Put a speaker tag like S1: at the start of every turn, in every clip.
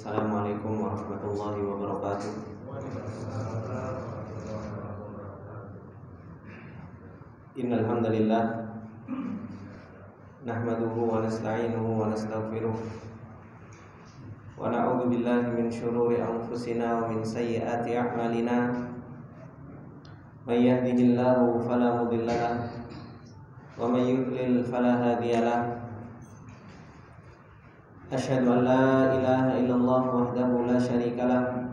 S1: Assalamualaikum warahmatullahi wabarakatuh. Innal hamdalillah nahmaduhu wa nasta'inuhu wa nastaghfiruh wa na'udzu billahi min shururi anfusina wa min sayyiati a'malina. May yahdihillahu fala mudilla lahu wa may yudlil fala hadiya lahu. Asyhadu an la ilaha illallah wahdahu la syarika lah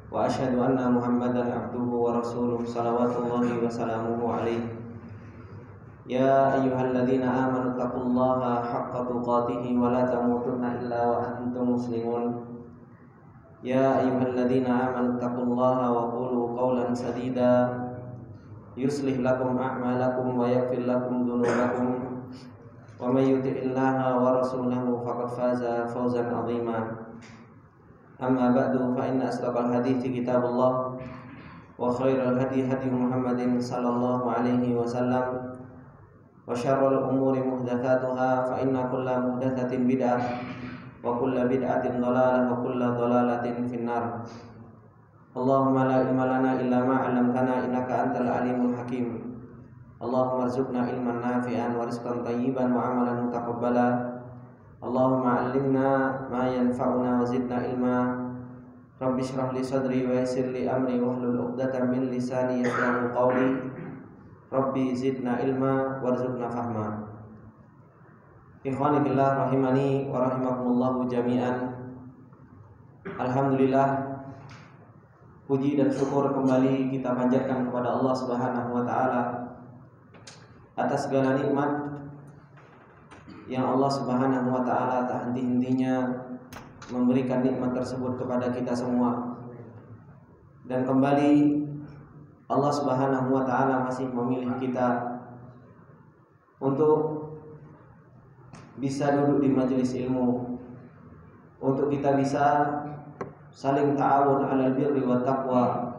S1: wa asyhadu anna Muhammadan abduhu wa rasuluh salawatullahi wa salamuhu alaihi. Ya ayyuhalladzina amanu taqullaha haqqa tuqatih wa la tamutunna illa wa antum muslimun. Ya ayyuhalladzina amanu taqullaha wa qulu qawlan sadida yuslih lakum a'malakum wa yaghfir lakum dhunubakum. Wa may yuti'illaha wa rasulahu faqad faza fawzan 'azima. Amma ba'du, fa inna asdaqal hadithi kitabullah wa khairal hadi hadi Muhammadin sallallahu alaihi wasallam wa syarrul umuri muhdatsatuha fa inna kulla muhdatsatin bid'ah wa kulla bid'atin dhalalah wa kulla dhalalatin finnar. Allahumma la ilma lana illa ma 'allamtana innaka antal alimul hakim. Allahumma arzuqna ilman nafi'an wa rizqan thayyiban wa amalan mutaqabbala. Allahumma 'allimna ma yanfa'una wa zidna ilma. Rabbi shrah li sadri wa yassir li amri wahlul 'uqdatam min lisani yafqahu qawli. Rabbi zidna ilma warzuqna fahma. Ikhwani fillah rahimani wa rahimakumullah jami'an. Alhamdulillah, puji dan syukur kembali kita panjatkan kepada Allah Subhanahu wa taala atas segala nikmat yang Allah Subhanahu wa taala tak henti-hentinya memberikan nikmat tersebut kepada kita semua. Dan kembali Allah Subhanahu wa taala masih memilih kita untuk bisa duduk di majelis ilmu, untuk kita bisa saling ta'awun 'alal birri wat taqwa,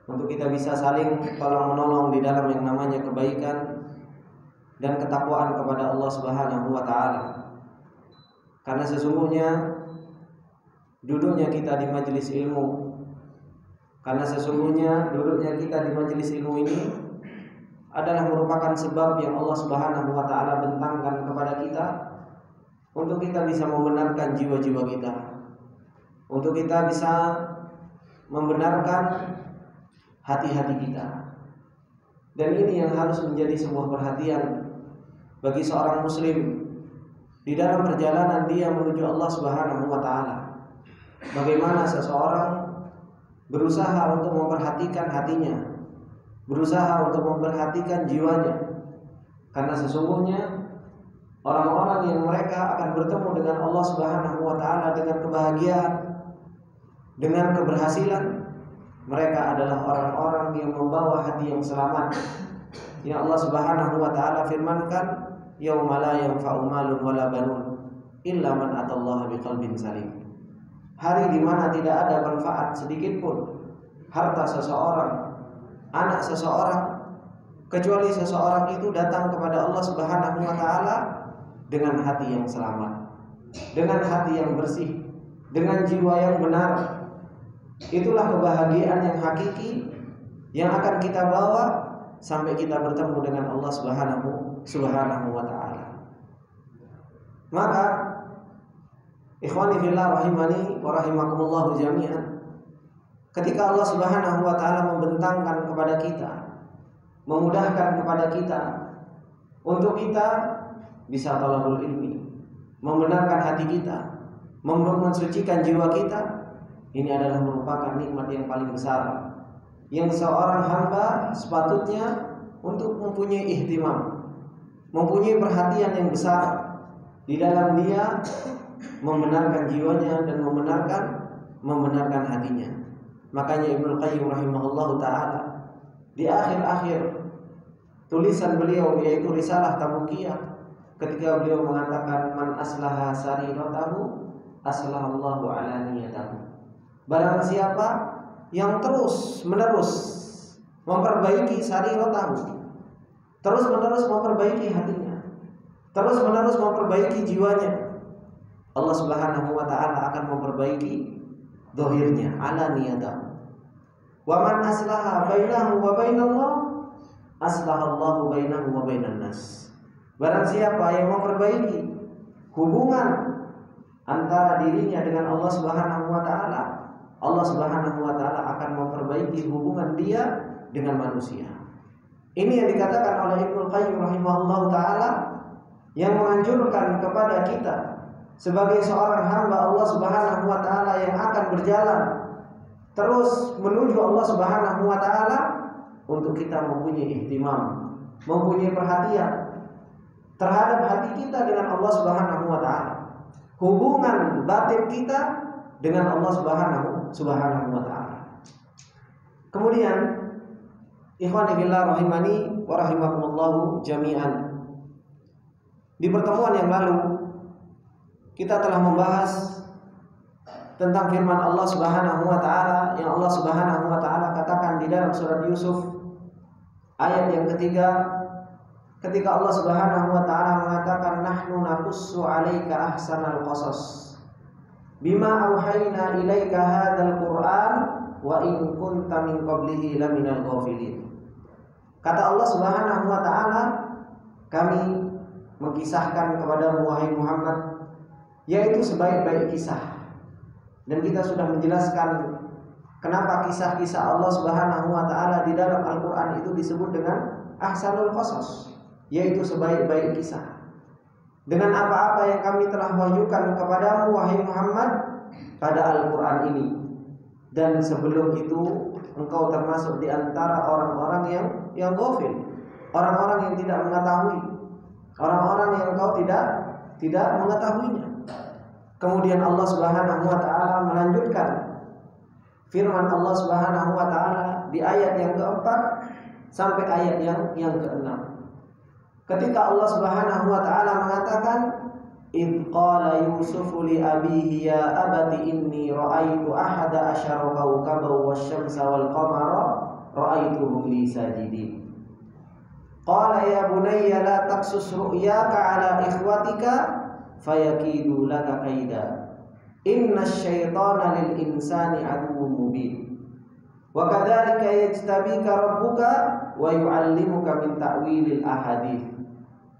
S1: untuk kita bisa saling tolong-menolong di dalam yang namanya kebaikan dan ketakwaan kepada Allah Subhanahu wa taala. Karena sesungguhnya duduknya kita di majelis ilmu, karena sesungguhnya duduknya kita di majelis ilmu ini adalah merupakan sebab yang Allah Subhanahu wa taala bentangkan kepada kita untuk kita bisa membenarkan jiwa-jiwa kita, untuk kita bisa membenarkan hati-hati kita. Dan ini yang harus menjadi sebuah perhatian bagi seorang muslim di dalam perjalanan dia menuju Allah Subhanahu wa taala. Bagaimana seseorang berusaha untuk memperhatikan hatinya, berusaha untuk memperhatikan jiwanya. Karena sesungguhnya orang-orang yang mereka akan bertemu dengan Allah Subhanahu wa taala dengan kebahagiaan, dengan keberhasilan, mereka adalah orang-orang yang membawa hati yang selamat. Ya Allah Subhanahu wa taala firmankan, yauma la yanfa'u malun wala banun illa man atallaha biqalbin salim. Hari di mana tidak ada manfaat sedikit pun harta seseorang, anak seseorang, kecuali seseorang itu datang kepada Allah Subhanahu wa taala dengan hati yang selamat, dengan hati yang bersih, dengan jiwa yang benar. Itulah kebahagiaan yang hakiki yang akan kita bawa sampai kita bertemu dengan Allah Subhanahu wa taala. Maka ikhwani fillah rahimani wa rahimakumullah jami'an, ketika Allah Subhanahu wa taala membentangkan kepada kita, memudahkan kepada kita untuk kita bisa talabul ilmi, membenarkan hati kita, mensucikan jiwa kita, ini adalah merupakan nikmat yang paling besar yang seorang hamba sepatutnya untuk mempunyai ihtimam, mempunyai perhatian yang besar di dalam dia membenarkan jiwanya dan membenarkan hatinya. Makanya Ibnu Qayyim rahimahullahu taala di akhir-akhir tulisan beliau, yaitu Risalah Tabukiyah, ketika beliau mengatakan man aslaha sariratahu aslahallahu alaniyatahu. Barang siapa yang terus menerus memperbaiki sariratahu, terus menerus memperbaiki hatinya, terus menerus memperbaiki jiwanya, Allah Subhanahu wa taala akan memperbaiki zahirnya, alaniyatan. Wa man aslaha bainahu wa bainallah aslahallahu bainahu wa bainan nas. Barang siapa yang memperbaiki hubungan antara dirinya dengan Allah Subhanahu wa taala, Allah Subhanahu wa taala akan memperbaiki hubungan dia dengan manusia. Ini yang dikatakan oleh Ibnu Qayyim rahimahullahu taala, yang menganjurkan kepada kita sebagai seorang hamba Allah Subhanahu wa taala yang akan berjalan terus menuju Allah Subhanahu wa taala, untuk kita mempunyai ihtimam, mempunyai perhatian terhadap hati kita dengan Allah Subhanahu wa taala, hubungan batin kita dengan Allah Subhanahu wa taala. Kemudian ikhwani fillah rahimani wa rahimakumullah jami'an. Di pertemuan yang lalu kita telah membahas tentang firman Allah Subhanahu wa taala yang Allah Subhanahu wa taala katakan di dalam surat Yusuf ayat yang ketiga, ketika Allah Subhanahu wa taala mengatakan nahnu naqussu 'alaika ahsanal qasas bima auhayna ilaika hadzal qur'an wa in kunta min qablihi laminal ghafilin. Kata Allah Subhanahu wa taala, kami mengisahkan kepadamu wahai Muhammad yaitu sebaik-baik kisah. Dan kita sudah menjelaskan kenapa kisah-kisah Allah Subhanahu wa taala di dalam Al-Qur'an itu disebut dengan ahsanul qasas, yaitu sebaik-baik kisah. Dengan apa-apa yang kami telah wahyukan kepadamu wahai Muhammad pada Al-Qur'an ini. Dan sebelum itu engkau termasuk di antara orang-orang yang ghafil, orang-orang yang tidak mengetahui, orang-orang yang engkau tidak mengetahuinya. Kemudian Allah Subhanahu wa taala melanjutkan firman Allah Subhanahu wa taala di ayat yang keempat sampai ayat yang keenam. Ketika Allah Subhanahu wa taala mengatakan id qala yusufu li abihi ya abati inni ra'aitu ahada asyara kawkaban wasyamsa wal qamara ra'aituhum li sajidin. Qala ya bunayya la taqsus ru'yaka ala ikhwatika fayakidu laka kaida innasyaitana lil insani aduwwun mubin wa kadzalika yajtabika rabbuka wa yu'allimuka min ta'wilil ahadits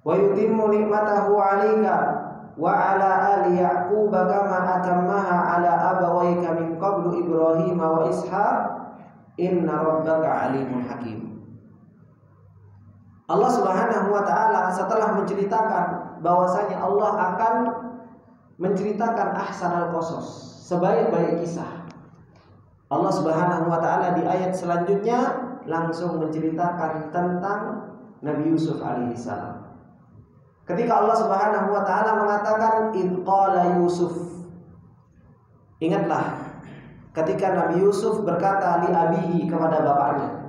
S1: wa yutimmu ni'matahu 'alaika wa 'ala ali ya'qub kama atammaha 'ala abawayka min qablu ibrahim wa ishaq inna rabbaka 'alimun hakim. Allah Subhanahu wa taala setelah menceritakan bahwasanya Allah akan menceritakan ahsanal qasas, sebaik-baik kisah. Allah Subhanahu wa taala di ayat selanjutnya langsung menceritakan tentang Nabi Yusuf alaihi salam. Ketika Allah Subhanahu wa taala mengatakan id qala Yusuf, ingatlah ketika Nabi Yusuf berkata li abihi kepada bapaknya.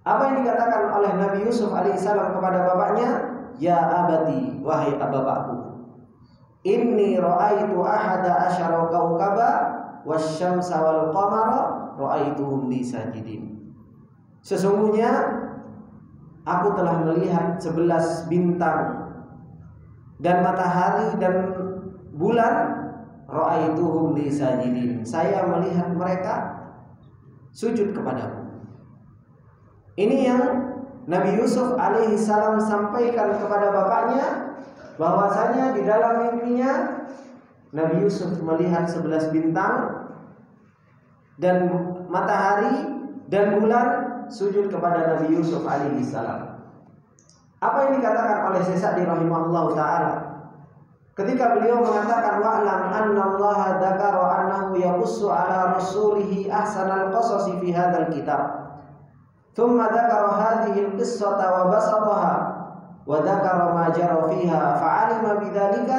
S1: Apa yang dikatakan oleh Nabi Yusuf alaihissalam kepada bapaknya? Ya abati, wahai bapakku, inni ra'aitu ahada asyara kawkaba wasyamsa wal qamara ra'aituhum li sajidin. Sesungguhnya aku telah melihat 11 bintang dan matahari dan bulan ra'aituhum li sajidin. Saya melihat mereka sujud kepadaku. Ini yang Nabi Yusuf alaihi salam sampaikan kepada bapaknya, bahwasanya di dalam mimpinya Nabi Yusuf melihat 11 bintang dan matahari dan bulan sujud kepada Nabi Yusuf alaihi salam. Apa yang dikatakan oleh Syekh Sa'di rahimahullah taala ketika beliau mengatakan wa'lam annallaha dzakara annahu yaqussu ala rasulihi ahsanal qasasi fi hadzal kitab. ثم ذكر هذه القصة وبسطها وذكر ما جرى فيها فعلم بذلك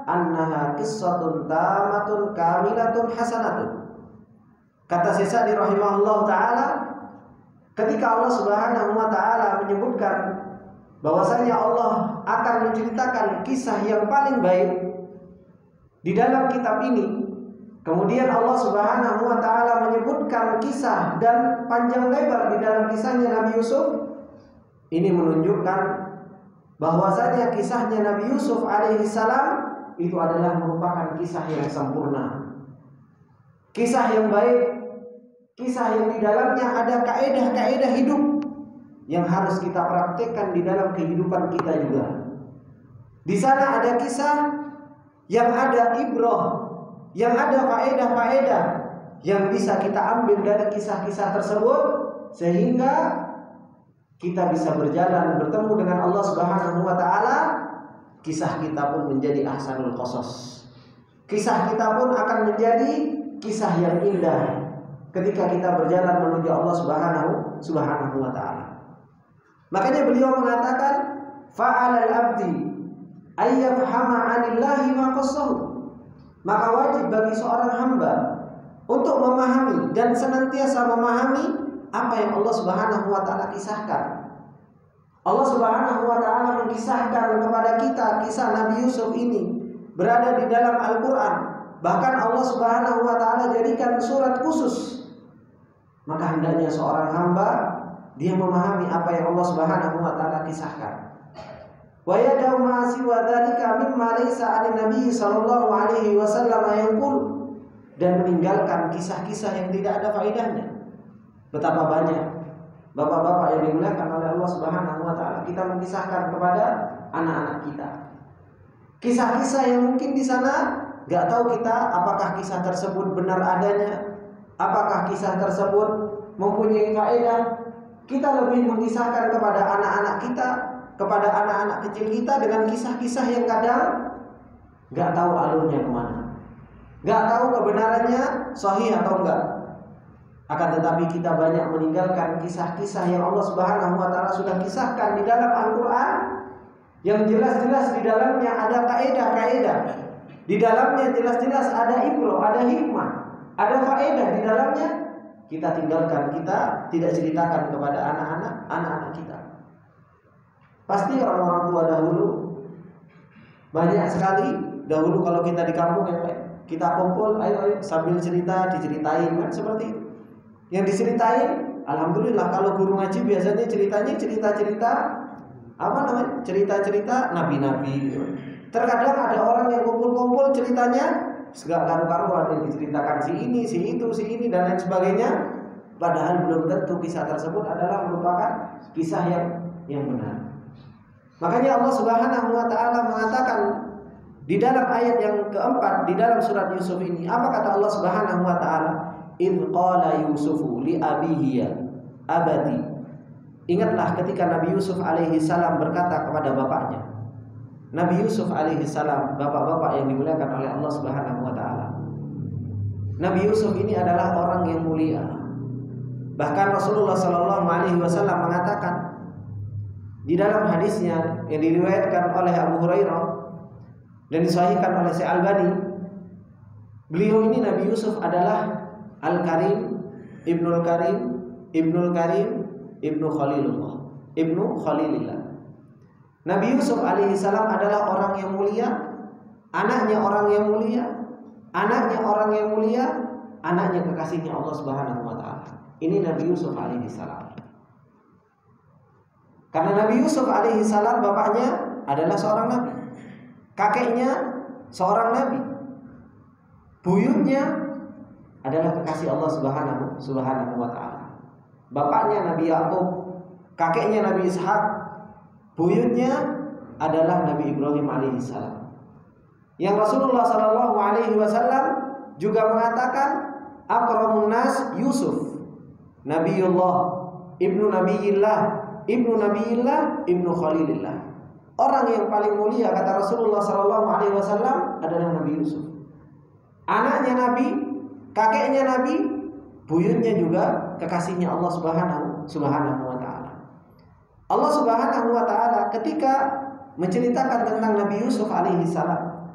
S1: أنها قصة تامة كاملة حسنة. Kata Syekh Sa'di rahimahullah ta'ala, ketika Allah Subhanahu wa ta'ala menyebutkan bahwasanya Allah akan menceritakan kisah yang paling baik di dalam kitab ini, kemudian Allah Subhanahu wa taala menyebutkan kisah dan panjang lebar di dalam kisahnya Nabi Yusuf. Ini menunjukkan bahwasanya kisahnya Nabi Yusuf alaihi salam itu adalah merupakan kisah yang sempurna. kisah yang baik, kisah yang di dalamnya ada kaedah-kaedah hidup yang harus kita praktekkan di dalam kehidupan kita juga. Di sana ada kisah yang ada ibrah, yang ada faedah-faedah yang bisa kita ambil dari kisah-kisah tersebut, sehingga kita bisa berjalan bertemu dengan Allah Subhanahu wa taala. Kisah kita pun menjadi ahsanul qasas. Kisah kita pun akan menjadi kisah yang indah ketika kita berjalan menuju Allah Subhanahu wa taala. Makanya beliau mengatakan fa'alal abdi ayyafhama 'anillahi ma qassahu. Maka wajib bagi seorang hamba untuk memahami dan senantiasa memahami apa yang Allah Subhanahu wa taala kisahkan. Allah Subhanahu wa taala mengisahkan kepada kita kisah Nabi Yusuf ini berada di dalam Al-Qur'an. Bahkan Allah Subhanahu wa taala jadikan surat khusus. Maka hendaknya seorang hamba dia memahami apa yang Allah Subhanahu wa taala kisahkan. Wa yad'u ma siwa dzalika mimma laysa 'ala Nabi sallallahu alaihi wasallam yanqul, dan meninggalkan kisah-kisah yang tidak ada faedahnya. Betapa banyak bapak-bapak yang dimuliakan oleh Allah Subhanahu wa taala kita mengisahkan kepada anak-anak kita. Kisah-kisah yang mungkin di sana enggak tahu kita apakah kisah tersebut benar adanya, apakah kisah tersebut mempunyai faedah. Kita lebih mengisahkan kepada anak-anak kita, kepada anak-anak kecil kita dengan kisah-kisah yang kadang enggak tahu alurnya kemana, enggak tahu kebenarannya sahih atau enggak. Akan tetapi kita banyak meninggalkan kisah-kisah yang Allah Subhanahu wa taala sudah kisahkan di dalam Al-Qur'an, yang jelas-jelas di dalamnya ada kaedah-kaedah. Di dalamnya jelas-jelas ada ibrah, ada hikmah, ada faedah di dalamnya. Kita tinggalkan, kita tidak ceritakan kepada anak-anak kita. Pasti orang-orang tua dahulu banyak sekali dahulu kalau kita di kampung ya, kita kumpul, ayo sambil cerita diceritain kan seperti itu. Yang diceritain, alhamdulillah kalau guru ngaji biasanya ceritanya cerita-cerita apa namanya? Cerita-cerita nabi-nabi gitu. Terkadang ada orang yang kumpul-kumpul ceritanya segala karu-karuan yang diceritakan si ini dan lain sebagainya, padahal belum tentu kisah tersebut adalah merupakan kisah yang benar. Makanya Allah Subhanahu wa taala mengatakan di dalam ayat yang keempat di dalam surat Yusuf ini, apa kata Allah Subhanahu wa taala? Idz qala Yusufu li abihi abati. Ingatlah ketika Nabi Yusuf alaihi salam berkata kepada bapaknya. Nabi Yusuf alaihi salam, bapak-bapak yang dimuliakan oleh Allah Subhanahu wa taala. Nabi Yusuf ini adalah orang yang mulia. Bahkan Rasulullah sallallahu alaihi wasallam mengatakan di dalam hadisnya yang diriwayatkan oleh Abu Hurairah dan disahihkan oleh Syekh Albani, beliau ini Nabi Yusuf adalah Al-Karim, Ibnul Karim, Ibnul Karim, Ibnu Khalilillah. Nabi Yusuf alaihi salam adalah orang yang mulia, anaknya orang yang mulia, anaknya orang yang mulia, anaknya kekasihnya Allah Subhanahu wa taala. Ini Nabi Yusuf alaihi salam. Karena Nabi Yusuf alaihi salam bapaknya adalah seorang nabi, kakeknya seorang nabi, buyutnya adalah kekasih Allah Subhanahu wa taala. Bapaknya Nabi Yakub, kakeknya Nabi Ishak, buyutnya adalah Nabi Ibrahim alaihissalam. Yang Rasulullah sallallahu alaihi wasallam juga mengatakan akramun nas Yusuf, Nabiullah, ibnu Nabiyillah, ibnu Khalilillah. Orang yang paling mulia kata Rasulullah sallallahu alaihi wasallam adalah Nabi Yusuf. Anaknya Nabi, kakeknya Nabi, buyutnya juga kekasihnya Allah Subhanahu wa taala. Allah Subhanahu wa taala ketika menceritakan tentang Nabi Yusuf alaihi salam,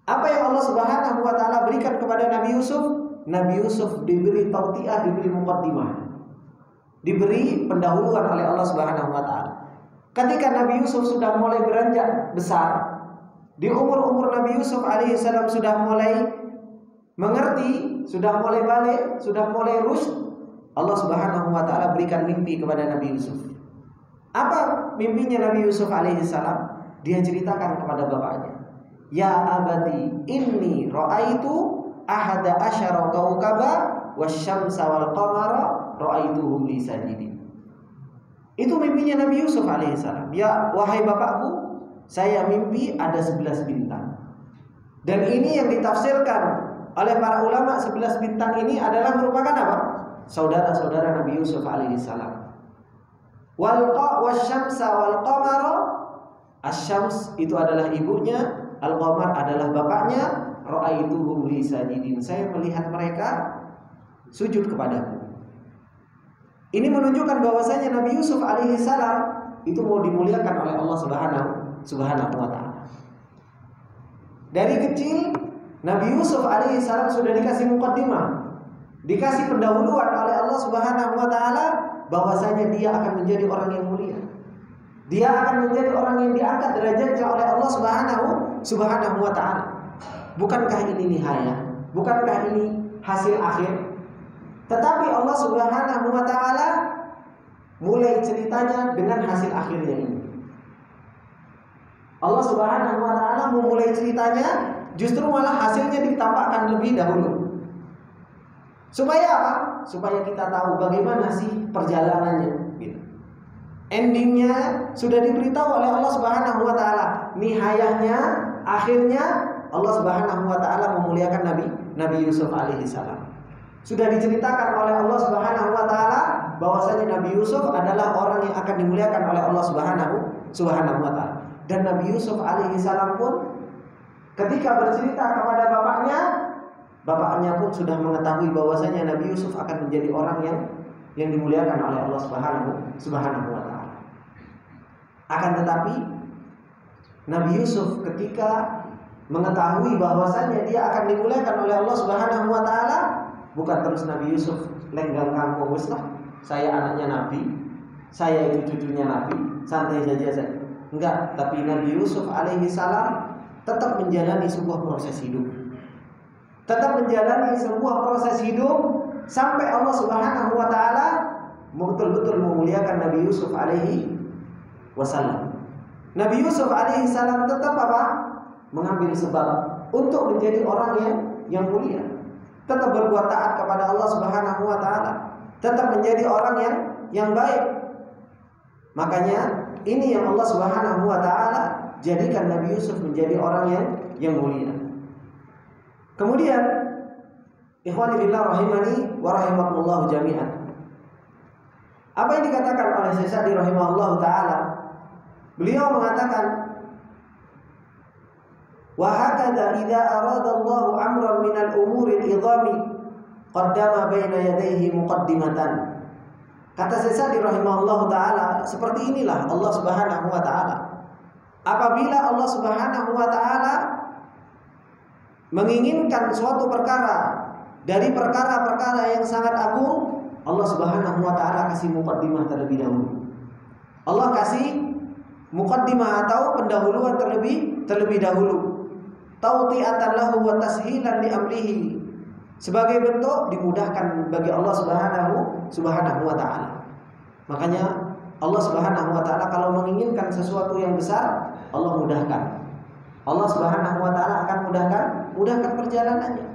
S1: apa yang Allah Subhanahu wa taala berikan kepada Nabi Yusuf? Nabi Yusuf diberi tautiah, diberi muqaddimah, diberi pendahuluan oleh Allah Subhanahu wa taala. Ketika Nabi Yusuf sudah mulai beranjak besar, di umur-umur Nabi Yusuf alaihi salam sudah mulai mengerti, sudah mulai balik, sudah mulai rusyd, Allah Subhanahu wa taala berikan mimpi kepada Nabi Yusuf. Apa mimpinya Nabi Yusuf alaihi salam? Dia ceritakan kepada bapaknya, "Ya abati, inni ra'aitu ahada asyara kaukaba wasyamsa wal qamara ra'aituhum li sajidin. Itu mimpinya Nabi Yusuf alaihissalam. Ya wahai bapakku, saya mimpi ada 11 bintang. Dan ini yang ditafsirkan oleh para ulama, 11 bintang ini adalah merupakan apa? Saudara-saudara Nabi Yusuf alaihissalam. Wasyamsa wal qamara, asyams itu adalah ibunya, al-qamar adalah bapaknya. Ra'aituhum li sajidin, saya melihat mereka sujud kepadaku. Ini menunjukkan bahwasanya Nabi Yusuf alaihissalam itu mau dimuliakan oleh Allah Subhanahu wa taala. Dari kecil Nabi Yusuf alaihissalam sudah dikasih muqaddimah, dikasih pendahuluan oleh Allah Subhanahu wa taala bahwasanya dia akan menjadi orang yang mulia. Dia akan menjadi orang yang diangkat derajatnya oleh Allah Subhanahu wa taala. Bukankah ini nihayah? Bukankah ini hasil akhir? Tetapi Allah Subhanahu wa taala mulai ceritanya dengan hasil akhirnya ini. Allah Subhanahu wa taala memulai ceritanya justru malah hasilnya ditampakkan lebih dahulu. Supaya apa? Supaya kita tahu bagaimana sih perjalanannya gitu. Endingnya sudah diberitahu oleh Allah Subhanahu wa taala. Nihayahnya, akhirnya Allah Subhanahu wa taala memuliakan Nabi Yusuf alaihissalam. Sudah diceritakan oleh Allah Subhanahu wa taala bahwasanya Nabi Yusuf adalah orang yang akan dimuliakan oleh Allah Subhanahu wa taala. Dan Nabi Yusuf alaihissalam pun ketika bercerita kepada bapaknya pun sudah mengetahui bahwasanya Nabi Yusuf akan menjadi orang yang dimuliakan oleh Allah Subhanahu wa taala. Akan tetapi Nabi Yusuf ketika mengetahui bahwasanya dia akan dimuliakan oleh Allah Subhanahu wa taala, bukan terus Nabi Yusuf lenggang kampung, wis lah, saya anaknya Nabi, saya itu cucunya Nabi, santai saja saya. Enggak, tapi Nabi Yusuf alaihi salam tetap menjalani sebuah proses hidup. Tetap menjalani sebuah proses hidup sampai Allah Subhanahu wa taala betul-betul memuliakan Nabi Yusuf alaihi wasallam. Nabi Yusuf alaihi salam tetap apa? Mengambil sebab untuk menjadi orang yang mulia. Tetap berbuat taat kepada Allah Subhanahu wa taala. Tetap menjadi orang yang baik. Makanya ini yang Allah Subhanahu wa taala jadikan Nabi Yusuf menjadi orang yang mulia. Kemudian ikhwani fillah rahimani wa rahimakumullah jami'an. Apa yang dikatakan oleh Syekh Sa'di rahimahullah taala? Beliau mengatakan wa hakadha idza arada Allahu amran min al-umuri al-idhami qaddama baina yadayhi muqaddimatan. Kata Syekh Sa'di rahimahullah taala, seperti inilah Allah Subhanahu wa taala. Apabila Allah Subhanahu wa taala menginginkan suatu perkara dari perkara-perkara yang sangat agung, Allah Subhanahu wa taala kasih muqaddimah terlebih dahulu. Allah kasih muqaddimah atau pendahuluan terlebih dahulu. Tau'ti'atan lahu wa tashilan li amrihi. Sebagai bentuk dimudahkan bagi Allah Subhanahu wa taala. Makanya Allah Subhanahu wa taala kalau menginginkan sesuatu yang besar, Allah mudahkan. Allah Subhanahu wa taala akan mudahkan perjalanannya.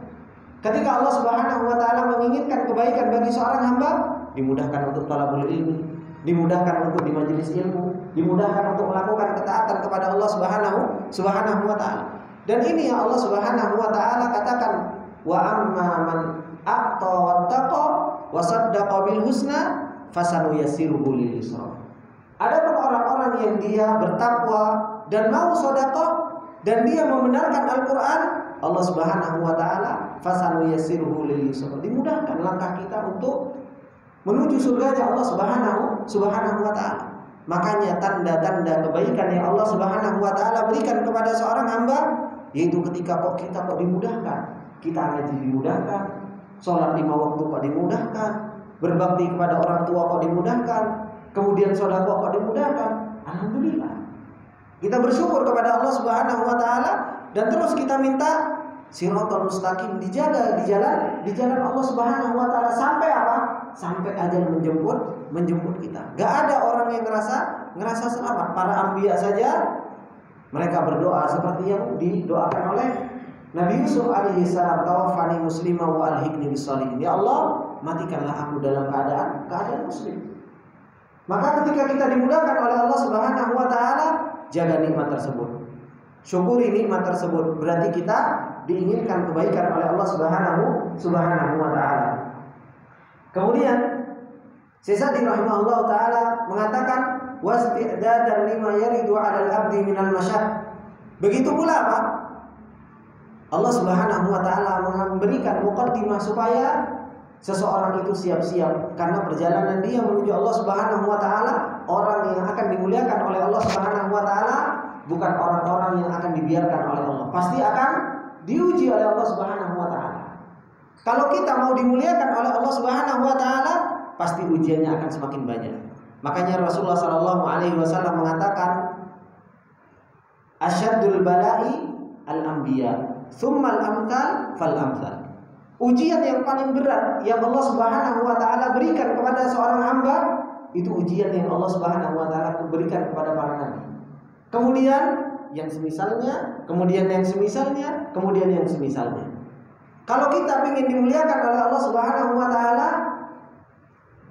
S1: Ketika Allah Subhanahu wa taala menginginkan kebaikan bagi seorang hamba, dimudahkan untuk thalabul ilmi, dimudahkan untuk di majelis ilmu, dimudahkan untuk melakukan ketaatan kepada Allah Subhanahu wa taala. Dan ini yang Allah Subhanahu wa taala katakan, wa amma man a'ta wattaqa wa saddaqa bil husna fasanuyassiruhu lil yusra. Adapun orang-orang yang dia bertakwa dan mau sedekah dan dia membenarkan Al-Qur'an, Allah Subhanahu wa taala fasanuyassiruhu lil yusra. Dimudahkan langkah kita untuk menuju surganya Allah Subhanahu wa taala. Makanya tanda-tanda kebaikan yang Allah Subhanahu wa taala berikan kepada seorang hamba yaitu ketika kita dimudahkan. Kita ngaji dimudahkan, sholat 5 waktu kok dimudahkan, berbakti kepada orang tua kok dimudahkan, kemudian sedekah kok dimudahkan. Alhamdulillah. Kita bersyukur kepada Allah Subhanahu wa taala dan terus kita minta shiratal mustaqim dijaga di jalan Allah Subhanahu wa taala sampai apa? Sampai ajal menjemput kita. Gak ada orang yang ngerasa selamat. Para anbiya saja mereka berdoa seperti yang didoakan Nabi Yusuf alaihi salam, tawaffani muslimah wa alhiqni bis-shalihin. Ya Allah, matikanlah aku dalam keadaan muslim. Maka ketika kita dimudahkan oleh Allah Subhanahu wa taala, jaga nikmat tersebut. Syukuri nikmat tersebut. Berarti kita diinginkan kebaikan oleh Allah Subhanahu wa taala. Kemudian Syekh Sa'di rahimahullah taala mengatakan wasti'dadan lima yaridu 'alal abdi minal masyaq. Begitu pula apa? Allah Subhanahu wa taala memberikan muqaddimah supaya seseorang itu siap-siap karena perjalanan dia menuju Allah Subhanahu wa taala. Orang yang akan dimuliakan oleh Allah Subhanahu wa taala bukan orang-orang yang akan dibiarkan oleh Allah. Pasti akan diuji oleh Allah Subhanahu wa taala. Kalau kita mau dimuliakan oleh Allah Subhanahu wa taala, pasti ujiannya akan semakin banyak. Makanya Rasulullah sallallahu alaihi wasallam mengatakan asyaddul bala'i al-anbiya, tsumma al-amthal fal-amthal. Ujian yang paling berat yang Allah Subhanahu wa taala berikan kepada seorang hamba itu ujian yang Allah Subhanahu wa taala berikan kepada para nabi. Kemudian yang semisalnya, kemudian yang semisalnya, kemudian yang semisalnya. Kalau kita ingin dimuliakan oleh Allah Subhanahu wa taala,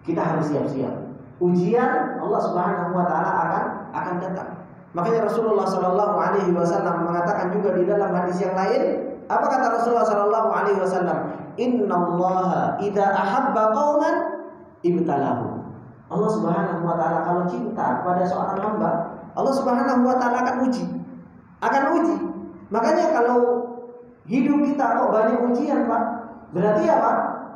S1: kita harus siap-siap. Ujian Allah Subhanahu wa taala akan datang. Makanya Rasulullah sallallahu alaihi wasallam mengatakan juga di dalam hadis yang lain, apa kata Rasulullah sallallahu alaihi wasallam? Innallaha idza ahabba qauman ibtalahu. Allah Subhanahu wa taala kalau cinta kepada seorang hamba, Allah Subhanahu wa taala akan uji. Makanya kalau hidup kita kok banyak ujian, Pak, berarti apa?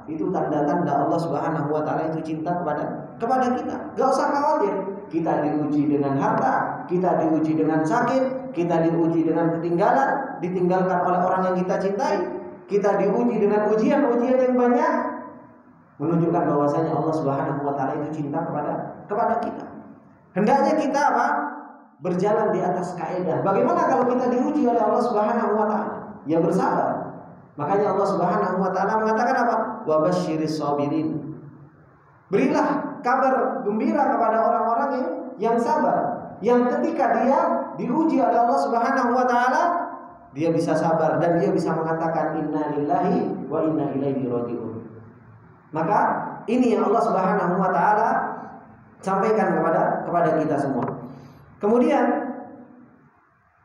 S1: Itu tanda-tanda Allah Subhanahu wa taala itu cinta kepada kita. Gak usah khawatir. Kita diuji dengan harta, kita diuji dengan sakit, kita diuji dengan ketinggalan, ditinggalkan oleh orang yang kita cintai, kita diuji dengan ujian-ujian yang banyak, menunjukkan bahwasanya Allah Subhanahu wa taala itu cinta kepada kita. Hendaknya kita apa? Berjalan di atas kaidah. Bagaimana kalau kita diuji oleh Allah Subhanahu wa taala? Ya bersabar. Makanya Allah Subhanahu wa taala mengatakan apa? Wa basyiris sabirin. Berilah kabar gembira kepada orang-orang yang sabar, yang ketika dia diuji oleh Allah Subhanahu wa taala, dia bisa sabar dan dia bisa mengatakan inna lillahi wa inna ilaihi raji'un. Maka ini yang Allah Subhanahu wa taala sampaikan kepada kita semua. Kemudian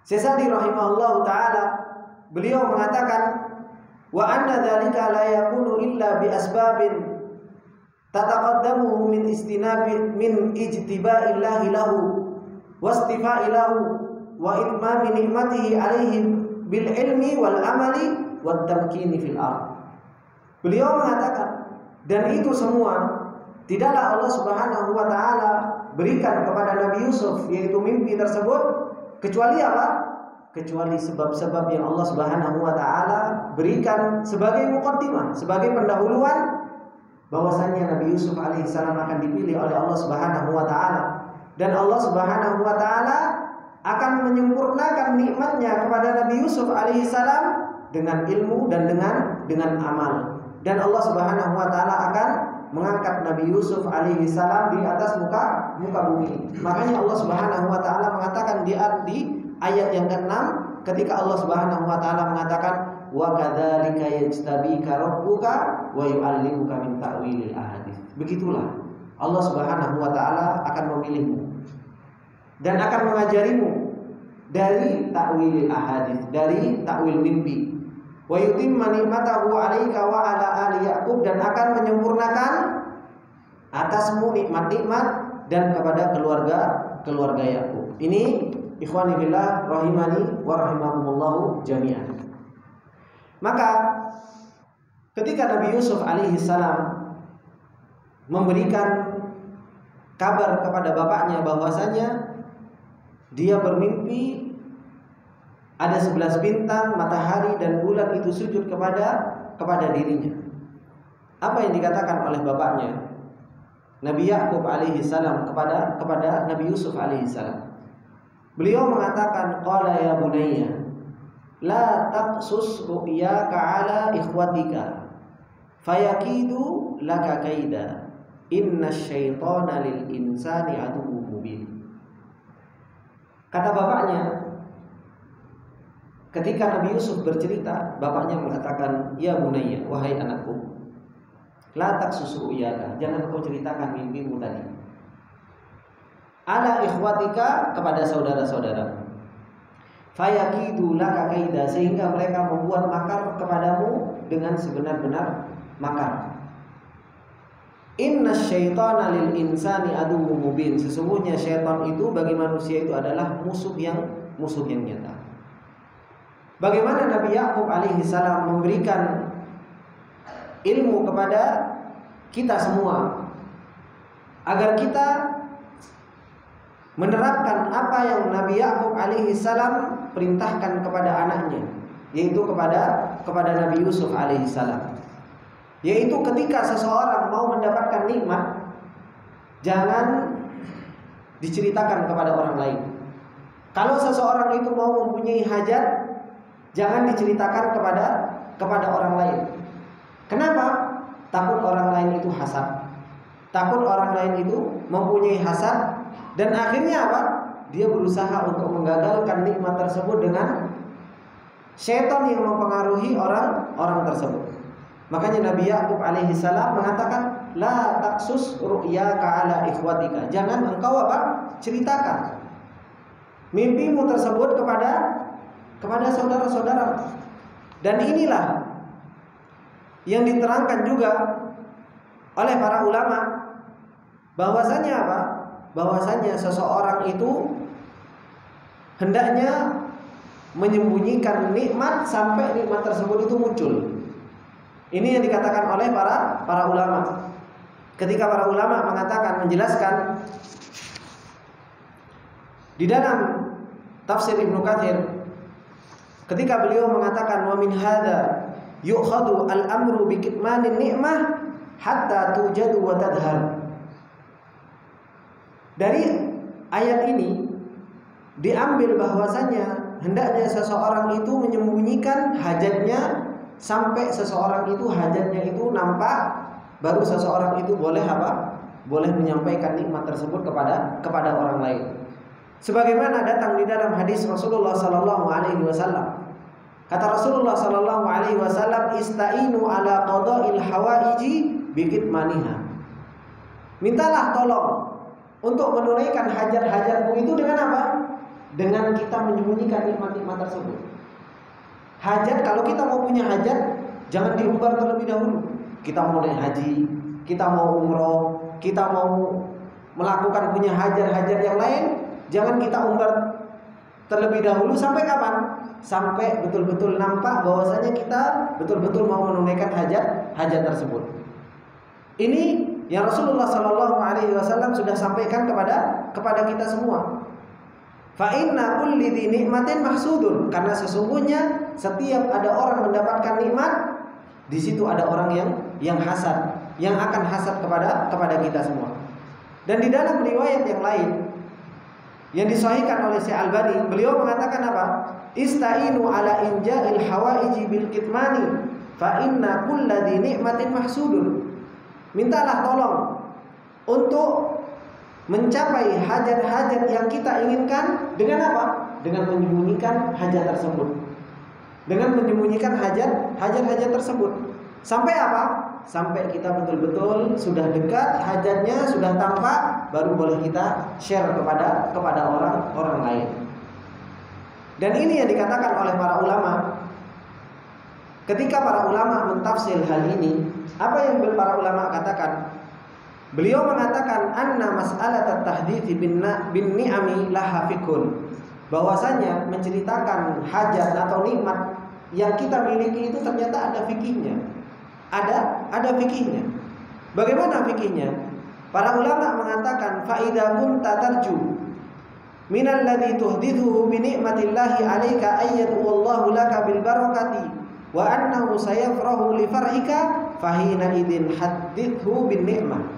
S1: Syekh Sa'di rahimahullahu taala beliau mengatakan wa anna dzalika la yakunu illa bi asbabin tataqaddamuhu min ijtiba'illahi lahu wastifa'i lahu wa itmami ni'matihi alaihim bil ilmi wal amali wat tamkini fil ardh. Beliau mengatakan, dan itu semua tidaklah Allah Subhanahu wa taala berikan kepada Nabi Yusuf, yaitu mimpi tersebut, kecuali apa? Kecuali sebab-sebab yang Allah Subhanahu wa taala berikan sebagai muqaddimah, sebagai pendahuluan bahwasanya Nabi Yusuf alaihissalam akan dipilih oleh Allah Subhanahu wa taala, dan Allah Subhanahu wa taala akan menyempurnakan nikmatnya kepada Nabi Yusuf alaihissalam dengan ilmu dan dengan amal, dan Allah Subhanahu wa taala akan mengangkat Nabi Yusuf alaihissalam di atas muka bumi. Makanya Allah Subhanahu wa taala mengatakan di ayat yang ke-6 ketika Allah Subhanahu wa taala mengatakan wa kadzalika yajtabika rabbuka wa yu'allimuka min ta'wilil ahadits. Begitulah Allah Subhanahu wa taala akan memilihmu dan akan mengajarimu dari ta'wilil ahadits, dari takwil mimpi. Wa yutimma ni'matahu 'alaika wa 'ala ali Yaqub, dan akan menyempurnakan atasmu nikmat-nikmat dan kepada keluarga Yaqub. Ini ikhwani billah rahimani wa rahimakumullah jami'an. Maka ketika Nabi Yusuf alaihissalam memberikan kabar kepada bapaknya bahwasanya dia bermimpi ada 11 bintang, matahari dan bulan itu sujud kepada dirinya. Apa yang dikatakan oleh bapaknya Nabi Yaqub alaihissalam kepada Nabi Yusuf alaihissalam? Beliau mengatakan qala ya bunayya la taqsus ru'yaka ala ikhwatika fayakidu laka kaida innasyaitana lil insani aduwwun mubin. Kata bapaknya ketika Nabi Yusuf bercerita, bapaknya mengatakan, "Ya bunayya, wahai anakku, la taqsus ru'yaka, jangan kau ceritakan mimpimu tadi. Ala ikhwatika, kepada saudara-saudara. Fayakidu laka kaida, sehingga mereka membuat makar kepadamu dengan sebenar-benar makar. Inna syaitana lil insani aduwwum mubin, sesungguhnya syaitan itu bagi manusia itu adalah musuh yang nyata." Bagaimana Nabi Yakub alaihi salam memberikan ilmu kepada kita semua agar kita menerapkan apa yang Nabi Yakub alaihi salam perintahkan kepada anaknya, yaitu kepada Nabi Yusuf alaihi salam. Yaitu ketika seseorang mau mendapatkan nikmat, jangan diceritakan kepada orang lain. Kalau seseorang itu mau mempunyai hajat, jangan diceritakan kepada orang lain. Kenapa? Takut orang lain itu hasad. Takut orang lain itu mempunyai hasad, dan akhirnya apa? Dia berusaha untuk menggagalkan nikmat tersebut dengan syaitan yang mempengaruhi orang tersebut. Makanya Nabi Yakub alaihi salam mengatakan, la taqsus ru'yaka ala ikhwatika, jangan engkau ceritakan mimpimu tersebut kepada saudara-saudara. Dan inilah yang diterangkan juga oleh para ulama, bahwasanya bahwasanya seseorang itu hendaknya menyembunyikan nikmat sampai nikmat tersebut itu muncul. Ini yang dikatakan oleh para ulama. Ketika para ulama mengatakan, menjelaskan di dalam tafsir Ibnu Katsir, ketika beliau mengatakan, wa min hadza yu'khadhu al-amru bi kitmanin ni'mah hatta tujadu wa tadhar. Dari ayat ini diambil bahwasanya hendaknya seseorang itu menyembunyikan hajatnya sampai seseorang itu hajatnya itu nampak, baru seseorang itu boleh boleh menyampaikan nikmat tersebut kepada orang lain. Sebagaimana datang di dalam hadis Rasulullah sallallahu alaihi wasallam. Kata Rasulullah sallallahu alaihi wasallam, "Istainu ala qada'il hawaiji bi kitmaniha." Mintalah tolong untuk menunaikan hajat-hajatmu itu dengan apa? Dengan kita menyembunyikan nikmat-nikmat tersebut. Hajat, kalau kita mau punya hajat, jangan diumbar terlebih dahulu. Kita mau naik haji, kita mau umroh, kita mau melakukan punya hajat-hajat yang lain, jangan kita umbar terlebih dahulu. Sampai kapan? Sampai betul-betul nampak bahwasanya kita betul-betul mau menunaikan hajat tersebut. Ini yang Rasulullah Sallallahu Alaihi Wasallam sudah sampaikan kepada kita semua. Fa inna kulli dzi nikmatin mahsudun, karena sesungguhnya setiap ada orang mendapatkan nikmat, di situ ada orang yang hasad, yang akan hasad kepada kita semua. Dan di dalam riwayat yang lain yang disahihkan oleh Syekh Albani, beliau mengatakan apa? Istainu ala inja'il hawaiji bil kitmani fa inna kulla dzi nikmatin mahsudun. Mintalah tolong untuk mencapai hajat-hajat yang kita inginkan dengan apa? Dengan menyembunyikan hajat tersebut. Dengan menyembunyikan hajat tersebut. Sampai apa? Sampai kita betul-betul sudah dekat hajatnya, sudah tampak, baru boleh kita share kepada orang lain. Dan ini yang dikatakan oleh para ulama. Ketika para ulama mentafsir hal ini, apa yang para ulama katakan? Beliau mengatakan anna mas'alat at-tahdits bin ni'ami laha fiqhun, bahwasanya menceritakan hajat atau nikmat yang kita miliki itu ternyata ada fikihnya. Ada fikihnya. Bagaimana fikihnya? Para ulama mengatakan fa idza kunta tarju minal ladzi tuhdithuhu bi ni'matillahi 'alaika ayyadu wallahu laka bil barakati wa annahu sayafrahu li farhika fahina idzin haddithu bin ni'mah.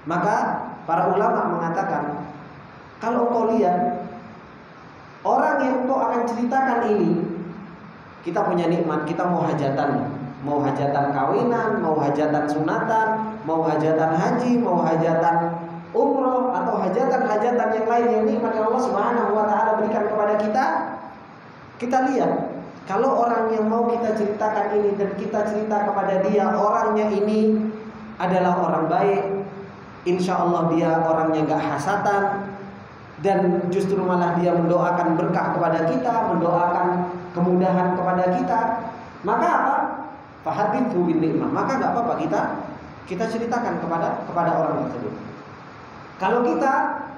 S1: Maka para ulama mengatakan, kalau kau lihat orang yang kau akan ceritakan ini, kita punya nikmat, kita mau hajatan kawinan, mau hajatan sunatan, mau hajatan haji, mau hajatan umroh, atau hajatan yang lain yang nikmat yang Allah Subhanahu wa taala berikan kepada kita. kita lihat kalau orang yang mau kita ceritakan ini dan kita cerita kepada dia orangnya ini adalah orang baik, insya Allah dia orangnya gak hasatan, dan justru malah dia mendoakan berkah kepada kita, mendoakan kemudahan kepada kita, maka apa? Fahadithu bin ni'mah, maka gak apa-apa kita ceritakan kepada orang tersebut. Kalau kita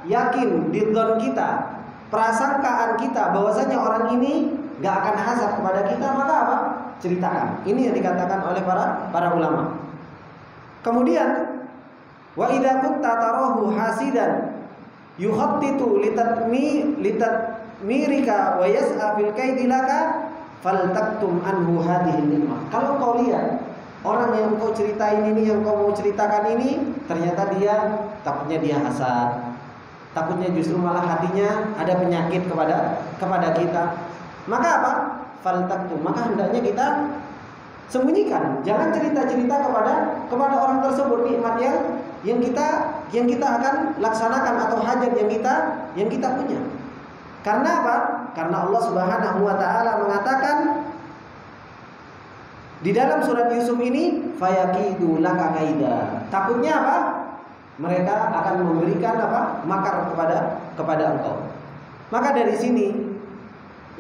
S1: yakin di dzon kita, prasangkaan kita bahwasanya orang ini gak akan hasad kepada kita, maka apa? Ceritakan. Ini yang dikatakan oleh para ulama. Kemudian wa idza kunta tarahu hasidan yukhattitu litatmirika wa yas'a fil kaidi laka faltaktum anhu hadhihi ni'mah. Kalau kau lihat orang yang kau ceritain ini, yang kau mau ceritakan ini, ternyata dia takutnya dia hasad, takutnya justru malah hatinya ada penyakit kepada kita, maka apa? Faltaktum, maka hendaknya kita sembunyikan. Jangan cerita-cerita kepada orang tersebut nikmat yang kita akan laksanakan atau hajat yang kita punya. Karena apa? Karena Allah Subhanahu wa taala mengatakan di dalam surat Yusuf ini, fayakidu laka kaida. Takutnya apa? Mereka akan memberikan apa? Makar kepada engkau. Maka dari sini,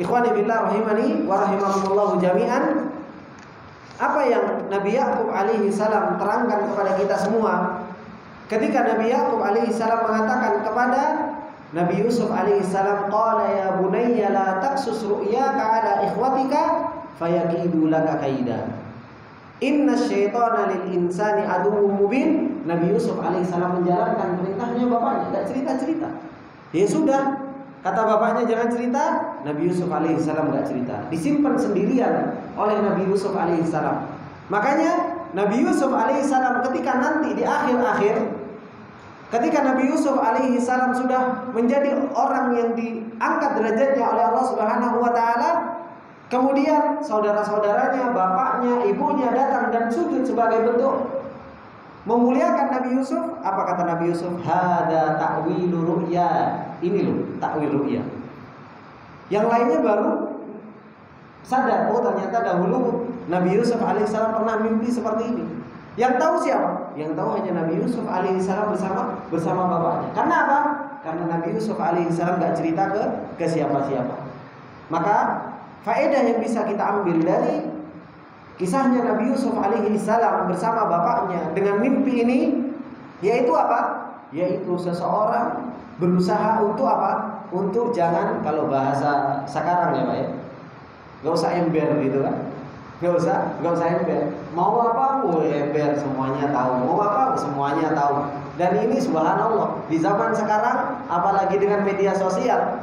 S1: ikhwani billah rahimani wa rahimakumullah jami'an, apa yang Nabi Yakub alaihi salam terangkan kepada kita semua ketika Nabi Yakub alaihi salam mengatakan kepada Nabi Yusuf alaihi salam, qala ya bunayya la taqsus ru'yaka ala ikhwatika fayakidu laka kaida. Inna syaitana lil insani aduwwum mubin. Nabi Yusuf alaihi salam menjalankan perintahnya bapaknya, tidak cerita-cerita. Ya sudah, kata bapaknya jangan cerita, Nabi Yusuf alaihi salam enggak cerita. Disimpan sendirian oleh Nabi Yusuf alaihi salam. Makanya Nabi Yusuf alaihi salam ketika nanti di akhir-akhir, ketika Nabi Yusuf alaihi salam sudah menjadi orang yang diangkat derajatnya oleh Allah Subhanahu wa taala, kemudian saudara-saudaranya, bapaknya, ibunya datang dan sujud sebagai bentuk memuliakan Nabi Yusuf. Apa kata Nabi Yusuf? Hada ta'wilu ru'ya. Ini loh ta'wil ru'ya. Yang lainnya baru sadar, oh ternyata dahulu Nabi Yusuf alaihissalam pernah mimpi seperti ini. Yang tahu siapa? Yang tahu hanya Nabi Yusuf alaihissalam bersama bapaknya. Karena apa? Karena Nabi Yusuf alaihissalam gak cerita ke siapa-siapa. Maka faedah yang bisa kita ambil dari kisahnya Nabi Yusuf alaihissalam bersama bapaknya dengan mimpi ini, yaitu apa? Yaitu seseorang berusaha untuk apa? Untuk jangan, kalau bahasa sekarang ya Pak ya, gak usah ember gitu kan. Gak usah ember. Mau apa? Ember, semuanya tahu. Mau apa? Semuanya tahu. Dan ini subhanallah, di zaman sekarang apalagi dengan media sosial,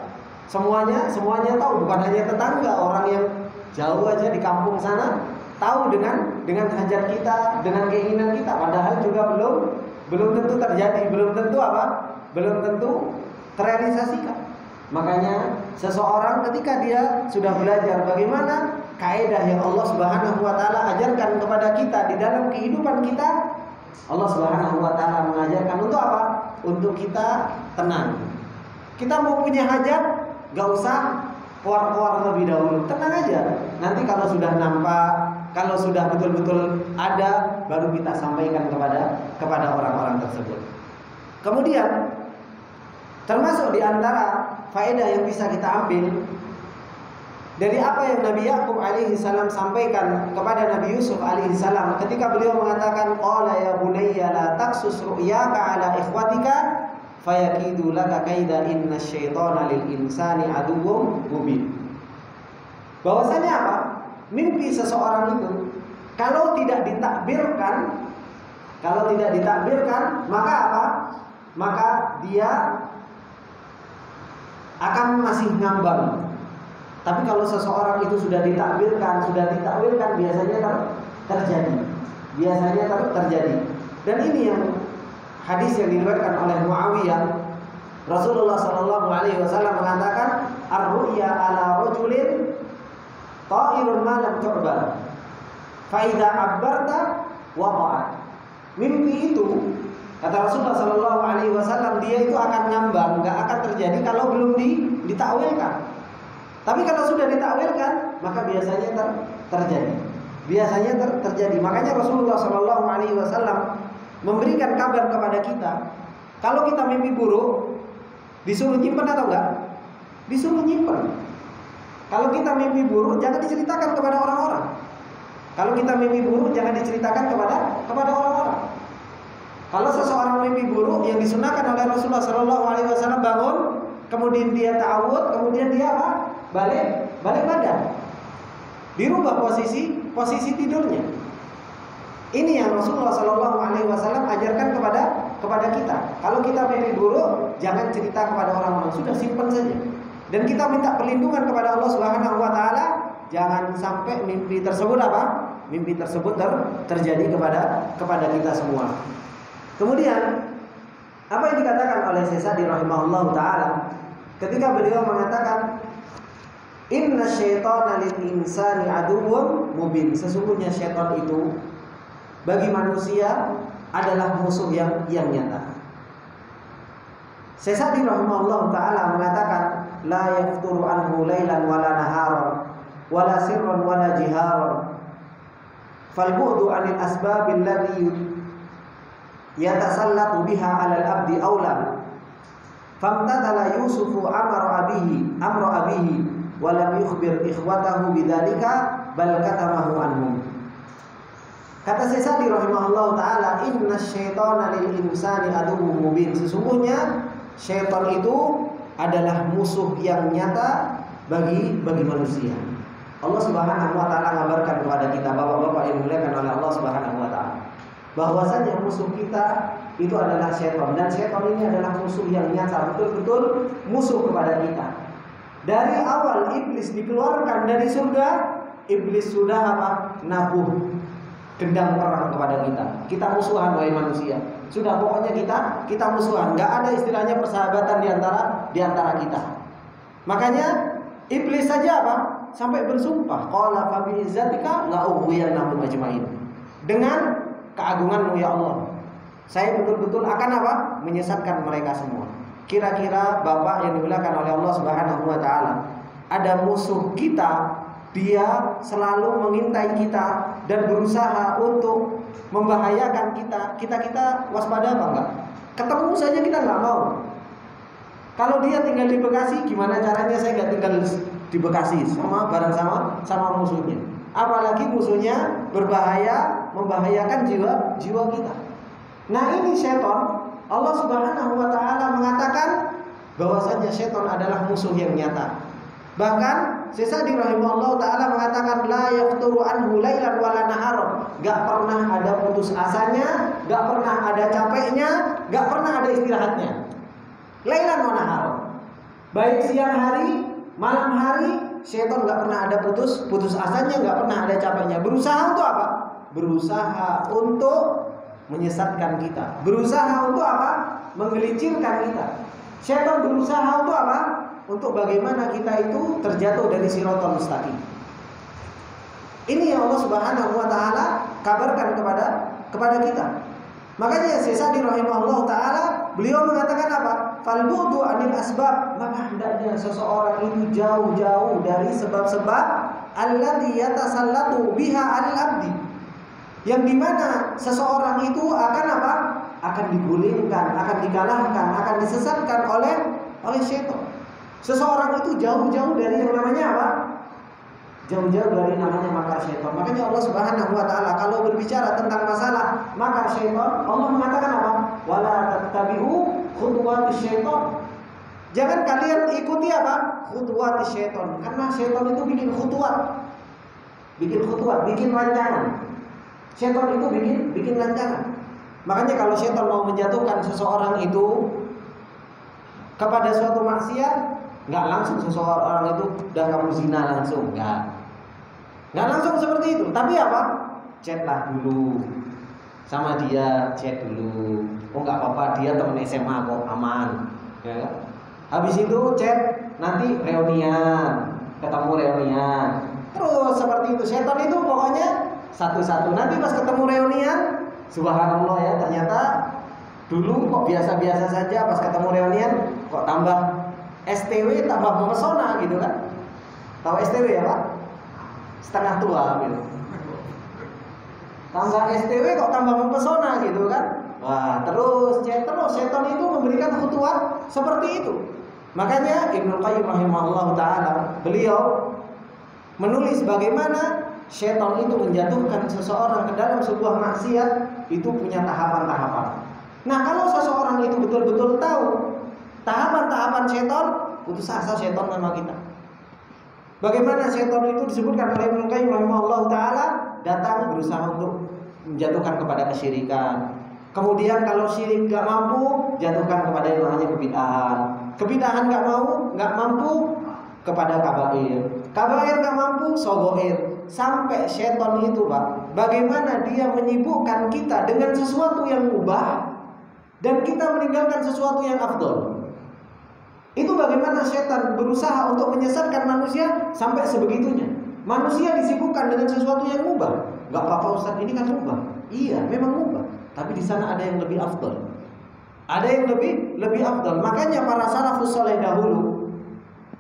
S1: semuanya tahu. Bukan hanya tetangga, orang yang jauh aja di kampung sana tahu dengan hajat kita, dengan keinginan kita. Padahal juga belum tentu terjadi, belum tentu apa? Belum tentu terrealisasikan. Makanya seseorang ketika dia sudah belajar bagaimana kaidah yang Allah Subhanahu wa taala ajarkan kepada kita di dalam kehidupan kita, Allah Subhanahu wa taala mengajarkan untuk apa? Untuk kita tenang. Kita mau punya hajat, gak usah keluar lebih dahulu. Tenang aja. Nanti kalau sudah nampak, kalau sudah betul-betul ada, baru kita sampaikan kepada orang-orang tersebut. Kemudian termasuk di antara faedah yang bisa kita ambil dari apa yang Nabi Yakub alaihi salam sampaikan kepada Nabi Yusuf alaihi salam ketika beliau mengatakan, qala ya bunayya la taqsus ru'yaka ala ikhwatika fayakidu laka kaida innasyaitana lil insani aduwwum mubin. Bahwasanya apa? Mimpi seseorang itu kalau tidak ditakbirkan, maka apa? Maka dia akan masih ngambang. Tapi kalau seseorang itu sudah ditakwilkan, biasanya terjadi. Dan ini yang hadis yang diriwayatkan oleh Muawiyah, Rasulullah sallallahu alaihi wasallam mengatakan, ar-ru'ya ala rajulin ta'irun ma lam tu'bar. Fa idza abbarta waqa'at. Mimpi itu, kata Rasulullah sallallahu alaihi wasallam, dia itu akan ngambang, enggak akan terjadi kalau belum ditakwilkan. Tapi kalau sudah ditakwilkan, maka biasanya terjadi. Biasanya terjadi. Makanya Rasulullah Shallallahu Alaihi Wasallam memberikan kabar kepada kita, kalau kita mimpi buruk, disuruh nyimpen atau enggak? Disuruh nyimpen. Kalau kita mimpi buruk, jangan diceritakan kepada orang-orang. Kalau kita mimpi buruk, jangan diceritakan kepada orang-orang. Kalau seseorang mimpi buruk, yang disunahkan oleh Rasulullah Shallallahu Alaihi Wasallam bangun, kemudian dia ta'awud, kemudian dia apa? Balik badan, dirubah posisi tidurnya. Ini yang Rasulullah Shallallahu Alaihi Wasallam ajarkan kepada kita. Kalau kita mimpi buruk, jangan cerita kepada orang-orang, sudah simpan saja. Dan kita minta perlindungan kepada Allah Subhanahu Wa Taala, jangan sampai mimpi tersebut apa? Mimpi tersebut terjadi kepada kita semua. Kemudian apa yang dikatakan oleh Syekh Sa'di rahimahullah taala ketika beliau mengatakan inna syaitana lil insani aduwwun mubin, sesungguhnya syaitan itu bagi manusia adalah musuh yang nyata. Syekh Sa'di rahimahullah taala mengatakan la yafturu anhu lailan wala naharan wala sirran wala jiharan fal bu'du 'anil asbabil ladzi yatasallatu biha 'alal abdi aula famtatala yusufu amra abihi wa lam yukhbir ikhwatahu bidzalika bal katamahu anhum. Kata Syekh Sa'di rahimahullah taala inna syaitana lil insani aduwwun mubin, sesungguhnya syaitan itu adalah musuh yang nyata bagi manusia. Allah Subhanahu wa taala ngabarkan kepada kita, bapak-bapak yang dimuliakan oleh Allah Subhanahu wa taala, bahwasanya musuh kita itu adalah syaitan, dan syaitan ini adalah musuh yang nyata, betul-betul musuh kepada kita. Dari awal iblis dikeluarkan dari surga, iblis sudah apa? Nabuh gendang perang kepada kita. Kita musuhan wahai manusia. Sudah pokoknya kita musuhan. Enggak ada istilahnya persahabatan di antara kita. Makanya iblis saja apa? Sampai bersumpah, qala fa bi izzatika la ughwiyannahum ajmain. Dengan keagunganmu ya Allah, saya betul-betul akan apa? Menyesatkan mereka semua. Kira-kira Bapak yang dimuliakan oleh Allah Subhanahu wa taala, ada musuh kita, dia selalu mengintai kita dan berusaha untuk membahayakan kita. Kita waspada apa enggak? Ketemu saja kita enggak mau. Kalau dia tinggal di Bekasi, gimana caranya saya enggak tinggal di Bekasi bareng sama musuhnya? Apalagi musuhnya berbahaya, membahayakan jiwa kita. Nah, ini syaitan. Allah Subhanahu wa taala mengatakan bahwasanya syaitan adalah musuh yang nyata. Bahkan Syekh Sa'di rahimahullah taala mengatakan la yafturu anhu lailan wala naharan, enggak pernah ada putus asanya, enggak pernah ada capeknya, enggak pernah ada istirahatnya. Lailan wa naharan. Baik siang hari, malam hari, syaitan enggak pernah ada putus asanya, enggak pernah ada capeknya. Berusaha untuk apa? Berusaha untuk menyesatkan kita. Berusaha untuk apa? Menggelincirkan kita. Syaitan berusaha untuk apa? Untuk bagaimana kita itu terjatuh dari siratal mustaqim. Ini yang Allah Subhanahu wa taala kabarkan kepada kita. Makanya Syekh Sa'di rahimahullah taala beliau mengatakan apa? Fal bu'du 'anil asbab, maka hendaknya seseorang itu jauh-jauh dari sebab-sebab allati yatasallatu biha 'alal abdi. Yang dimana seseorang itu akan apa? Akan digulingkan, akan dikalahkan, akan disesatkan oleh syaitan. Seseorang itu jauh-jauh dari yang namanya apa? Jauh-jauh dari namanya makar syaitan. Makanya Allah Subhanahu wa taala kalau berbicara tentang masalah makar syaitan, Allah mengatakan apa? Wala tattabi'u khutuwatis syaitan. Jangan kalian ikuti apa? Khutuwatis syaitan. Karena syaitan itu bikin khutuwat. Bikin rancangan. Syaitan itu bikin rancangan. Makanya kalau syaitan mau menjatuhkan seseorang itu kepada suatu maksiat, nggak langsung seseorang itu udah kamu zina langsung, nggak langsung seperti itu. Tapi apa? Chatlah dulu sama dia, chat dulu. Oh nggak apa-apa, dia teman SMA kok, aman. Ya. Habis itu chat, nanti reunian, ketemu reunian. Terus seperti itu. Syaitan itu pokoknya satu-satu. Nanti pas ketemu reunian, subhanallah ya, ternyata dulu kok biasa-biasa saja, pas ketemu reunian kok tambah STW, tambah memesona gitu kan. Tahu STW ya Pak? Setengah tua gitu. Tambah STW kok tambah mempesona gitu kan? Wah, terus setan itu memberikan khutuat seperti itu. Makanya Ibnu Qayyim rahimahullah taala beliau menulis bagaimana setan itu menjatuhkan seseorang ke dalam sebuah maksiat itu punya tahapan-tahapan. Nah, kalau seseorang itu betul-betul tahu tahapan-tahapan setan, putus asa setan sama kita. Bagaimana setan itu disebutkan oleh Ibnu Qayyim rahimahullah taala datang berusaha untuk menjatuhkan kepada kesyirikan. Kemudian kalau syirik gak mampu, jatuhkan kepada yang namanya kebid'ahan. Kebid'ahan gak mampu kepada kabair. Kabair gak mampu, sogoir. Sampai setan itu Pak, bagaimana dia menyibukkan kita dengan sesuatu yang mubah dan kita meninggalkan sesuatu yang afdol. Itu bagaimana setan berusaha untuk menyesatkan manusia sampai sebegitunya. Manusia disibukkan dengan sesuatu yang mubah. Gak apa-apa Ustaz, ini kan mubah. Iya, memang mubah. Tapi di sana ada yang lebih afdal. Ada yang lebih afdal. Makanya para salafus saleh dahulu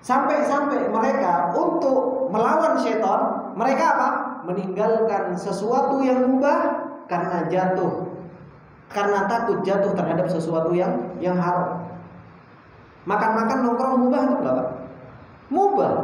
S1: sampai mereka untuk melawan syaitan, mereka apa? Meninggalkan sesuatu yang mubah karena karena takut jatuh terhadap sesuatu yang haram. Makan-makan nongkrong mubah itu enggak, Pak? Mubah.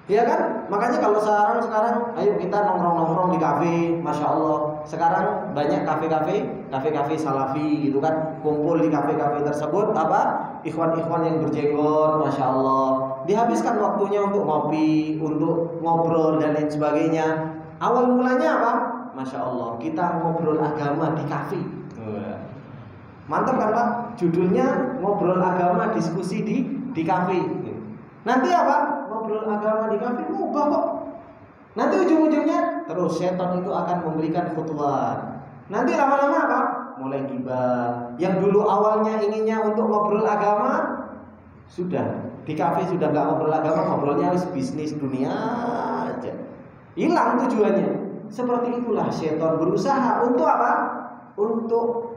S1: Ya kan? Makanya kalau sekarang ayo kita nongkrong di kafe, Masya Allah. Sekarang banyak kafe-kafe salafi gitu kan, kumpul di kafe-kafe tersebut apa? Ikhwan-ikhwan yang berjenggot, Masya Allah. Dihabiskan waktunya untuk ngopi, untuk ngobrol dan lain sebagainya. Awal mulanya apa? Masya Allah, kita ngobrol agama di kafe. Mantap kan Pak? Judulnya ngobrol agama diskusi di kafe. Nanti apa? Ngobrol agama di kafe mubah kok. Nanti ujung-ujungnya terus setan itu akan memberikan khutuat. Nanti lama-lama apa? Mulai gibah. Yang dulu awalnya inginnya untuk ngobrol agama, sudah di kafe sudah nggak ngobrol agama, ngobrolnya bisnis dunia aja. Hilang tujuannya. Seperti itulah setan berusaha untuk apa? Untuk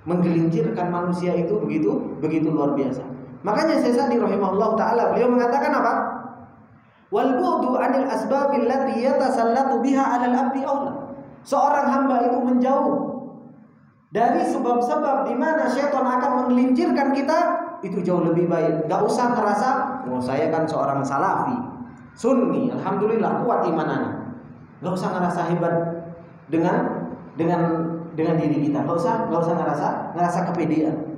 S1: menggelincirkan manusia itu begitu luar biasa. Makanya Syekh Sa'di rahimahullah taala beliau mengatakan apa? Wal bu'du 'anil asbabil lati yatasallatu biha 'alal 'abdi aula. Seorang hamba itu menjauh dari sebab-sebab di mana syaitan akan menggelincirkan kita, itu jauh lebih baik. Enggak usah ngerasa, "Oh, saya kan seorang salafi, sunni, alhamdulillah kuat imanannya." Enggak usah ngerasa hebat dengan diri kita. Enggak usah ngerasa kepedean.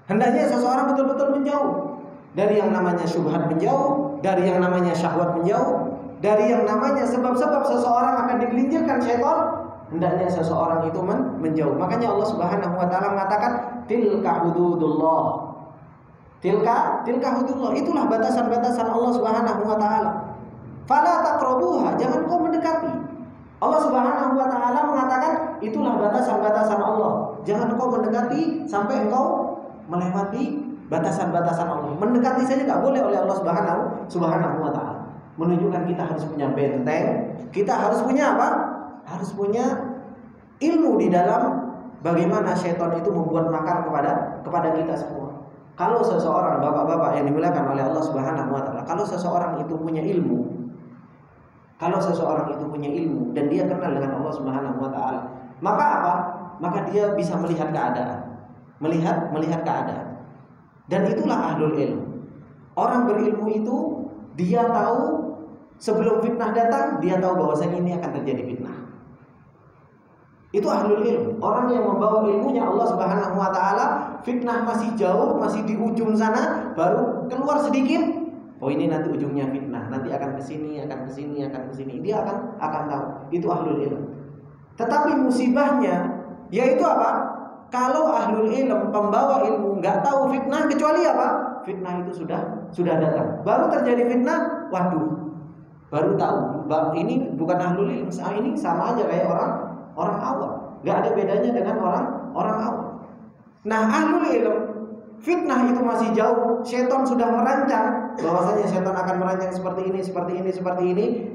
S1: Hendaknya seseorang betul-betul menjauh dari yang namanya syubhat, menjauh dari yang namanya syahwat, menjauh dari yang namanya sebab-sebab seseorang akan digelincirkan syaitan. Hendaknya seseorang itu menjauh. Makanya Allah Subhanahu wa taala mengatakan tilka hududullah. Tilka hududullah, itulah batasan-batasan Allah Subhanahu wa taala. Fala taqrabuha, jangan kau mendekati. Allah Subhanahu wa taala mengatakan itulah batasan-batasan Allah. Jangan kau mendekati sampai engkau melewati batasan-batasan Allah. Mendekati saja nggak boleh oleh Allah Subhanahu wa taala. Menunjukkan kita harus punya benteng, kita harus punya apa? Harus punya ilmu di dalam bagaimana syaitan itu membuat makar kepada kita semua. Kalau seseorang, bapak-bapak yang dimuliakan oleh Allah Subhanahu wa taala, kalau seseorang itu punya ilmu, dan dia kenal dengan Allah Subhanahu wa taala, maka apa? Maka dia bisa melihat keadaan. Melihat keadaan. Dan itulah ahlul ilm. Orang berilmu itu dia tahu sebelum fitnah datang, dia tahu bahwasanya ini akan terjadi fitnah. Itu ahlul ilm. Orang yang membawa ilmunya Allah Subhanahu wa taala, fitnah masih jauh, masih di ujung sana, baru keluar sedikit, oh ini nanti ujungnya fitnah, nanti akan ke sini. Dia akan tahu. Itu ahlul ilm. Tetapi musibahnya yaitu apa? Kalau ahlul ilm, pembawa ilmu, nggak tahu fitnah kecuali apa? Fitnah itu sudah datang. Baru terjadi fitnah, waduh, baru tahu. Ini bukan ahlul ilm, ini sama aja kayak orang awam. Nggak ada bedanya dengan orang awam. Nah, ahlul ilm, fitnah itu masih jauh. Setan sudah merancang bahwasanya setan akan merancang seperti ini.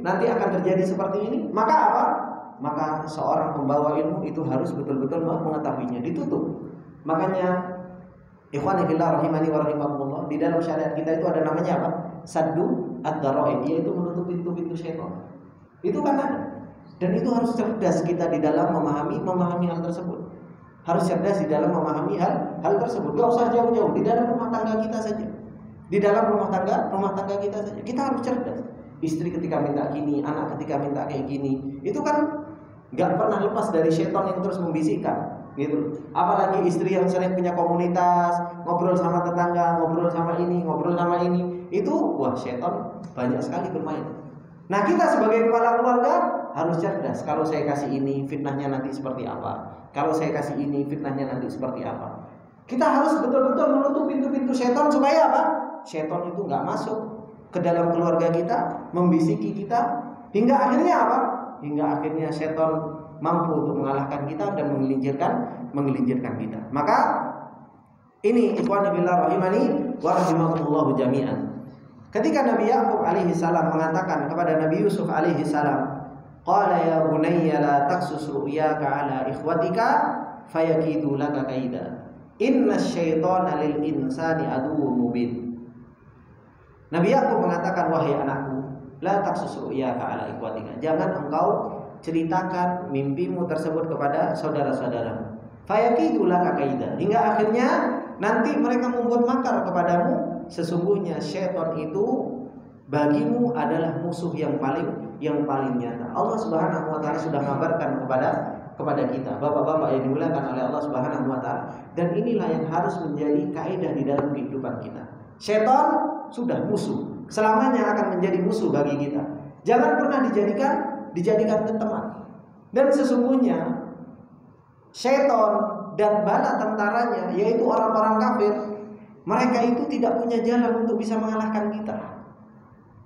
S1: Nanti akan terjadi seperti ini. Maka apa? Maka seorang pembawa ilmu itu harus betul-betul mengetahuinya, ditutup. Makanya ikhwani fillah rahimani wa rahimakumullah, di dalam syariat kita itu ada namanya apa? saddu ad-dara'i, yaitu menutup pintu-pintu syaitan. Itu kan ada. Dan itu harus cerdas kita di dalam memahami hal tersebut. Harus cerdas di dalam memahami hal tersebut. Gak usah jauh-jauh, di dalam rumah tangga kita saja. Di dalam rumah tangga kita saja. Kita harus cerdas. Istri ketika minta gini, anak ketika minta kayak gini, itu kan gak pernah lepas dari syaitan yang terus membisikkan, gitu. Apalagi istri yang sering punya komunitas, ngobrol sama tetangga, ngobrol sama ini, itu wah, syaitan banyak sekali bermain. Nah, kita sebagai kepala keluarga harus cerdas. Kalau saya kasih ini, fitnahnya nanti seperti apa? Kalau saya kasih ini, fitnahnya nanti seperti apa? Kita harus betul-betul menutup pintu-pintu syaitan supaya apa? Syaitan itu nggak masuk ke dalam keluarga kita, membisiki kita, hingga akhirnya apa? Hingga akhirnya syaitan mampu untuk mengalahkan kita dan menggelincirkan kita. Maka ini ikhwan fillah rahimani wa rahimakumullah jami'an. Ketika Nabi Yakub alaihi salam mengatakan kepada Nabi Yusuf alaihi salam, qala ya bunayya la taqsus ru'yaka ala ikhwatika fayakidu laka kaida. Innasyaitana lil insani aduwwun mubin. Nabi Yakub mengatakan, wahai anakku, la taqsus ru'yaka ala ikhwatika. Jangan engkau ceritakan mimpimu tersebut kepada saudara-saudaramu. Fayakidu laka kaida. Hingga akhirnya nanti mereka membuat makar kepadamu. Sesungguhnya syaitan itu bagimu adalah musuh yang paling nyata. Allah Subhanahu wa taala sudah mengabarkan kepada kita, bapak-bapak yang dimuliakan oleh Allah Subhanahu wa taala, dan inilah yang harus menjadi kaidah di dalam kehidupan kita. Syaitan sudah musuh, selamanya akan menjadi musuh bagi kita. Jangan pernah dijadikan teman. Dan sesungguhnya syaitan dan bala tentaranya, yaitu orang-orang kafir, mereka itu tidak punya jalan untuk bisa mengalahkan kita.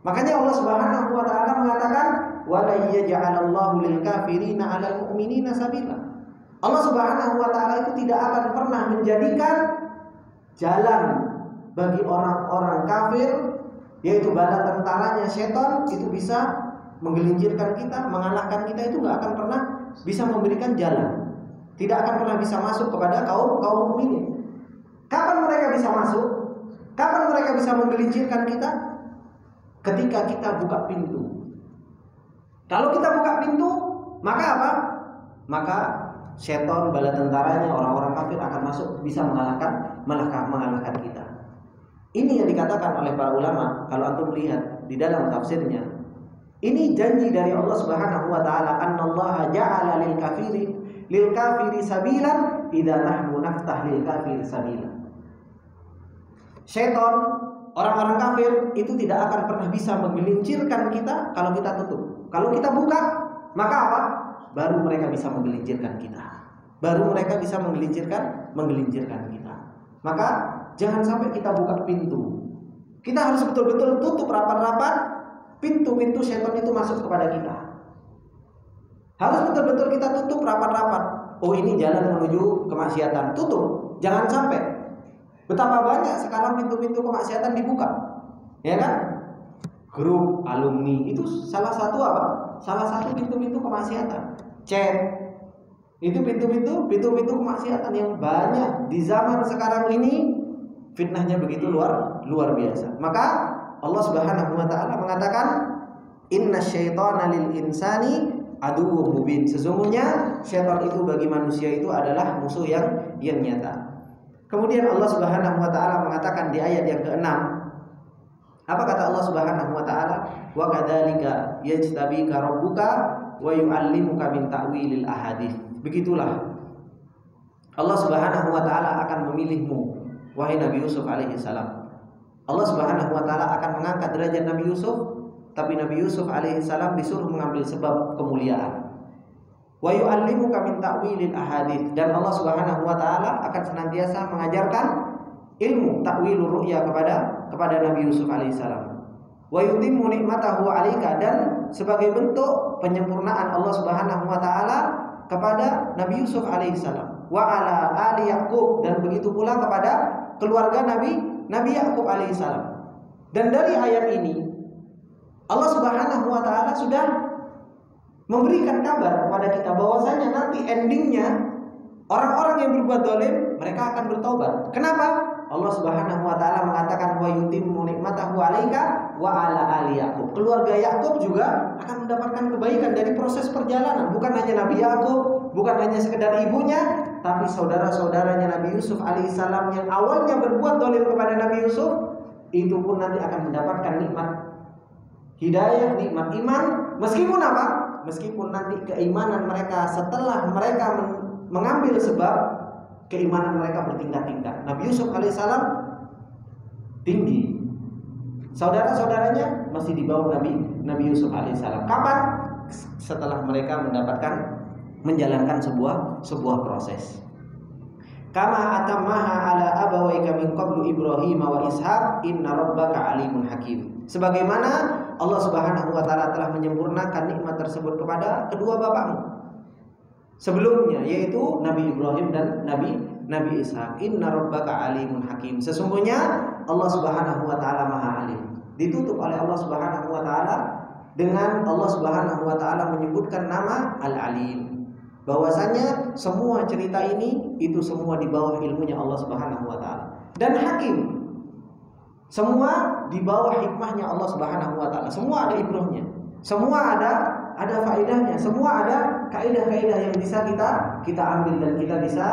S1: Makanya Allah Subhanahu wa taala mengatakan, "Wa la yaj'alallahu lil kafirina 'alal mu'minina sabila." Allah Subhanahu wa taala itu tidak akan pernah menjadikan jalan bagi orang-orang kafir, yaitu bala tentaranya syaitan, itu bisa menggelincirkan kita, mengalahkan kita. Itu enggak akan pernah bisa memberikan jalan. Tidak akan pernah bisa masuk kepada kaum mukminin. Kapan mereka bisa masuk? Kapan mereka bisa menggelincirkan kita? Ketika kita buka pintu. Kalau kita buka pintu, maka apa? Maka syaitan, bala tentaranya, orang-orang kafir akan masuk, bisa mengalahkan kita. Ini yang dikatakan oleh para ulama. Kalau antum lihat di dalam tafsirnya, ini janji dari Allah Subhanahu wa taala, "Annallaha ja'ala lil kafiri sabilan idza nahnu naftah lil kafiri sabila." Syaitan, orang-orang kafir itu tidak akan pernah bisa menggelincirkan kita kalau kita tutup. Kalau kita buka, maka apa? Baru mereka bisa menggelincirkan kita. Baru mereka bisa menggelincirkan kita. Maka jangan sampai kita buka pintu. Kita harus betul-betul tutup rapat-rapat pintu-pintu syaitan itu masuk kepada kita. Harus betul-betul kita tutup rapat-rapat. Oh, ini jalan menuju kemaksiatan. Tutup. Jangan sampai. Betapa banyak sekarang pintu-pintu kemaksiatan dibuka, ya kan? Grup alumni itu salah satu apa? Salah satu pintu-pintu kemaksiatan. Chat itu pintu-pintu kemaksiatan yang banyak di zaman sekarang ini. Fitnahnya begitu luar biasa. Maka Allah Subhanahu wa taala mengatakan, "Innasyaitana lil insani aduwwun mubin." Sesungguhnya syaitan itu bagi manusia itu adalah musuh yang nyata. Kemudian Allah Subhanahu wa taala mengatakan di ayat yang ke-6, apa kata Allah Subhanahu wa taala? Wa kadzalika yajtabika rabbuka wa yu'allimuka min ta'wilil ahadits. Begitulah Allah Subhanahu wa taala akan memilihmu, wahai Nabi Yusuf alaihi salam. Allah Subhanahu wa taala akan mengangkat derajat Nabi Yusuf, tapi Nabi Yusuf alaihi salam disuruh mengambil sebab kemuliaan. Wa yu'allimuka min ta'wilil ahadits, dan Allah Subhanahu wa taala akan senantiasa mengajarkan ilmu ta'wilur ru'ya kepada Nabi Yusuf alaihissalam. Wa yutimmu nikmatahu 'alaika, dan sebagai bentuk penyempurnaan Allah Subhanahu wa taala kepada Nabi Yusuf alaihissalam. Wa 'ala ali Yaqub, dan begitu pula kepada keluarga Nabi Yaqub alaihissalam. Dan dari ayat ini Allah Subhanahu wa taala sudah memberikan kabar kepada kita bahwasanya nanti endingnya orang-orang yang berbuat zalim mereka akan bertobat. Kenapa? Allah Subhanahu wa taala mengatakan wa yutimmu nikmatahu 'alaika wa ala ali Yakub. Keluarga Yakub juga akan mendapatkan kebaikan dari proses perjalanan. Bukan hanya Nabi Yakub, bukan hanya sekedar ibunya, tapi saudara-saudaranya Nabi Yusuf alaihissalam yang awalnya berbuat dolim kepada Nabi Yusuf, itu pun nanti akan mendapatkan nikmat hidayah, nikmat iman. Meskipun apa? Meskipun nanti keimanan mereka setelah mereka mengambil sebab, keimanan mereka bertingkat-tingkat. Nabi Yusuf alaihissalam tinggi, saudara-saudaranya masih di bawah Nabi Yusuf alaihissalam. Kapan? Setelah mereka menjalankan sebuah proses. Kama atammaha ala abawaika min qablu Ibrahim wa Ishaq inna rabbaka alimun hakim. Sebagaimana Allah Subhanahu wa taala telah menyempurnakan nikmat tersebut kepada kedua bapakmu sebelumnya, yaitu Nabi Ibrahim dan Nabi Ishaq. Inna rabbaka alimun hakim. Sesungguhnya Allah Subhanahu wa taala Maha Alim. Ditutup oleh Allah Subhanahu wa taala dengan Allah Subhanahu wa taala menyebutkan nama Al-Alim. Bahwasanya semua cerita ini itu semua di bawah ilmunya Allah Subhanahu wa taala. Dan Hakim, semua di bawah hikmahnya Allah Subhanahu wa taala. Semua ada ibrahnya. Semua ada faedahnya. Semua ada kaidah-kaidah yang bisa kita ambil dan kita bisa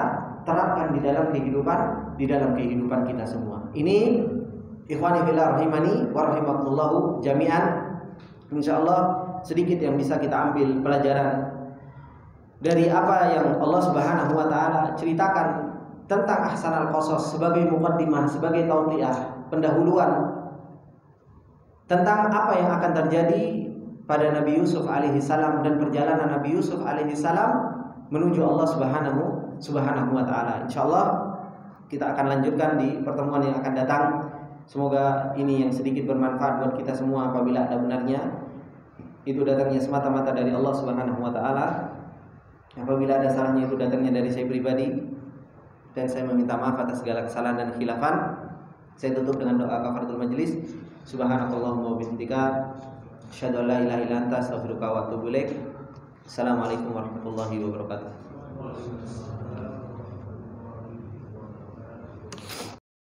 S1: terapkan di dalam kehidupan kita semua. Ini ikhwani fillah rahimani wa rahimakumullah jami'an. Insyaallah sedikit yang bisa kita ambil pelajaran dari apa yang Allah Subhanahu wa taala ceritakan tentang ahsanal qasas sebagai muqaddimah, sebagai tauthiah, pendahuluan tentang apa yang akan terjadi pada Nabi Yusuf alaihi salam dan perjalanan Nabi Yusuf alaihi salam menuju Allah Subhanahu wa taala. Insyaallah kita akan lanjutkan di pertemuan yang akan datang. Semoga ini yang sedikit bermanfaat buat kita semua. Apabila ada benarnya, itu datangnya semata-mata dari Allah Subhanahu wa taala. Apabila ada salahnya, itu datangnya dari saya pribadi, dan saya meminta maaf atas segala kesalahan dan khilafan. Saya tutup dengan doa kafaratul majlis. Subhanakallahumma wa bihamdika asyhadu an la ilaha illa anta astaghfiruka wa atubu ilaik. Assalamualaikum warahmatullahi wabarakatuh.